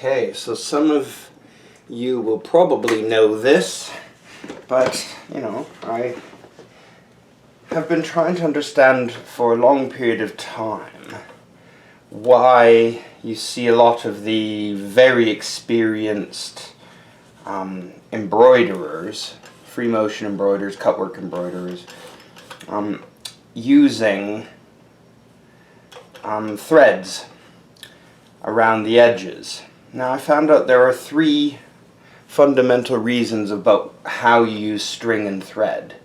Okay, so some of you will probably know this, but, I have been trying to understand for a long period of time why you see a lot of the very experienced embroiderers, free motion embroiderers, cutwork embroiderers, using threads around the edges. Now, I found out there are three fundamental reasons about how you use string and thread.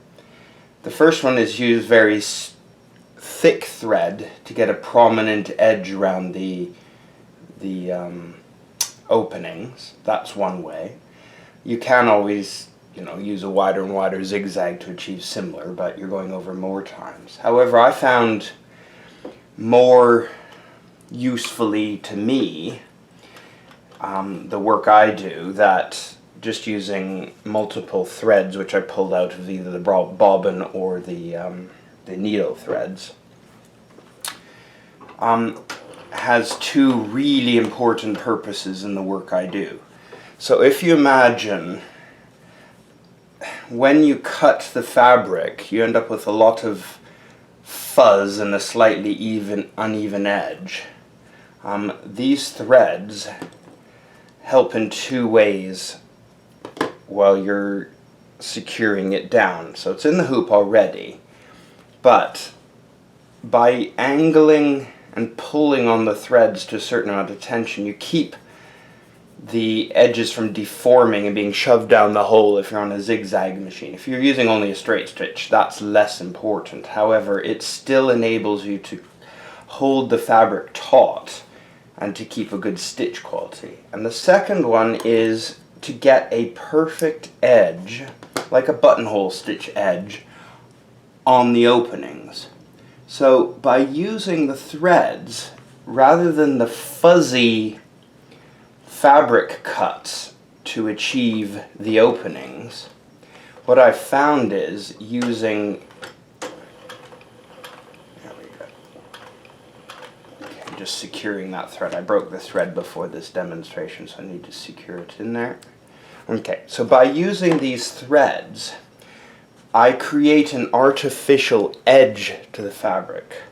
The first one is use very thick thread to get a prominent edge around the openings. That's one way. You can always use a wider and wider zigzag to achieve similar, but you're going over more times. However, I found more usefully to me the work I do, that just using multiple threads, which I pulled out of either the bobbin or the needle threads, has two really important purposes in the work I do. So if you imagine, when you cut the fabric, you end up with a lot of fuzz and a slightly uneven edge. These threads help in two ways while you're securing it down. So it's in the hoop already, but by angling and pulling on the threads to a certain amount of tension, you keep the edges from deforming and being shoved down the hole if you're on a zigzag machine. If you're using only a straight stitch, that's less important. However, it still enables you to hold the fabric taut and to keep a good stitch quality. And the second one is to get a perfect edge, like a buttonhole stitch edge, on the openings. So by using the threads, rather than the fuzzy fabric cuts to achieve the openings, what I've found is using, just securing that thread. I broke the thread before this demonstration, so I need to secure it in there. Okay, so by using these threads, I create an artificial edge to the fabric,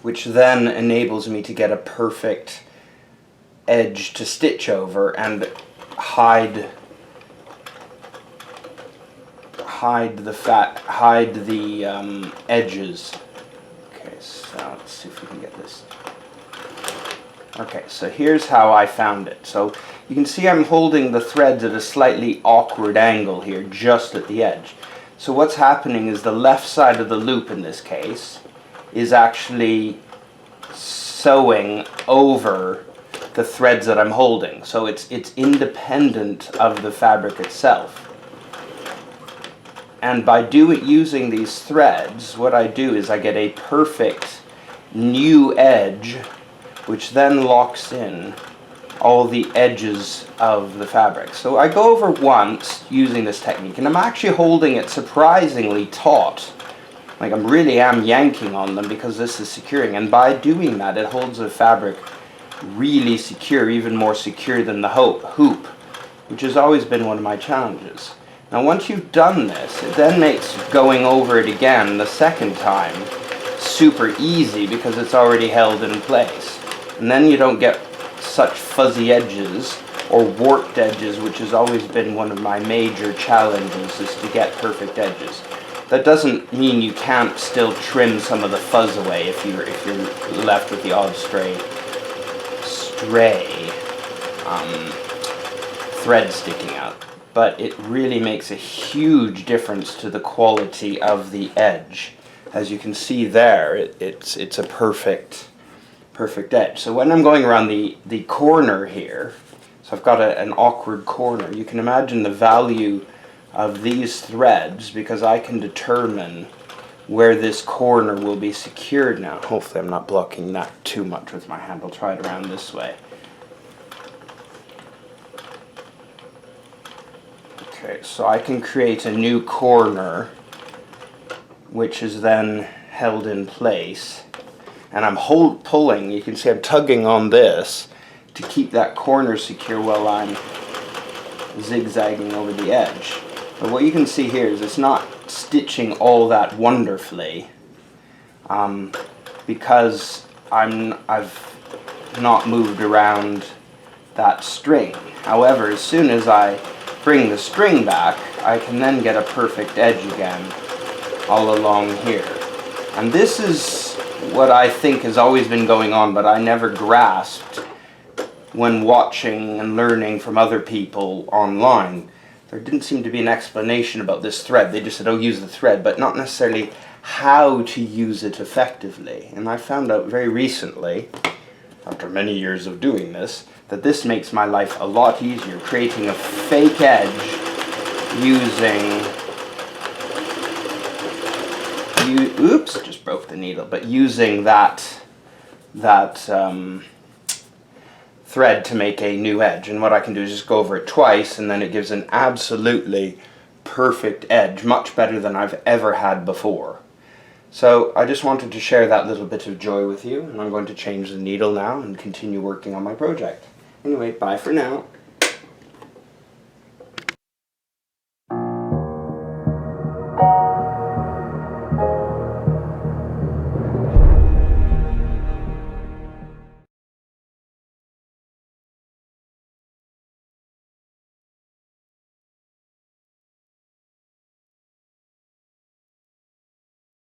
which then enables me to get a perfect edge to stitch over and hide the edges. Okay, so let's see if we can get this. Okay, so here's how I found it. So you can see I'm holding the threads at a slightly awkward angle here, just at the edge. So what's happening is the left side of the loop in this case is actually sewing over the threads that I'm holding. So it's independent of the fabric itself. And by using these threads, what I do is I get a perfect new edge, which then locks in all the edges of the fabric. So I go over once using this technique, and I'm actually holding it surprisingly taut. Like I really am yanking on them because this is securing. And by doing that, it holds the fabric really secure, even more secure than the hoop, which has always been one of my challenges. Now once you've done this, it then makes going over it again the second time super easy because it's already held in place. And then you don't get such fuzzy edges or warped edges, which has always been one of my major challenges, is to get perfect edges. That doesn't mean you can't still trim some of the fuzz away if you're left with the odd stray thread sticking out. But it really makes a huge difference to the quality of the edge. As you can see there, it's a perfect edge. So when I'm going around the corner here, so I've got an awkward corner, you can imagine the value of these threads because I can determine where this corner will be secured now. Hopefully I'm not blocking that too much with my hand. I'll try it around this way. Okay, so I can create a new corner which is then held in place, and I'm pulling, you can see I'm tugging on this to keep that corner secure while I'm zigzagging over the edge. But what you can see here is it's not stitching all that wonderfully because I've not moved around that string. However, as soon as I bring the string back, I can then get a perfect edge again all along here. And this is what I think has always been going on, but I never grasped when watching and learning from other people online. There didn't seem to be an explanation about this thread. They just said, oh, use the thread, but not necessarily how to use it effectively. And I found out very recently, after many years of doing this, that this makes my life a lot easier, creating a fake edge using, oops, just broke the needle, but using that thread to make a new edge. And what I can do is just go over it twice, and then it gives an absolutely perfect edge, much better than I've ever had before. So I just wanted to share that little bit of joy with you, and I'm going to change the needle now and continue working on my project. Anyway, bye for now.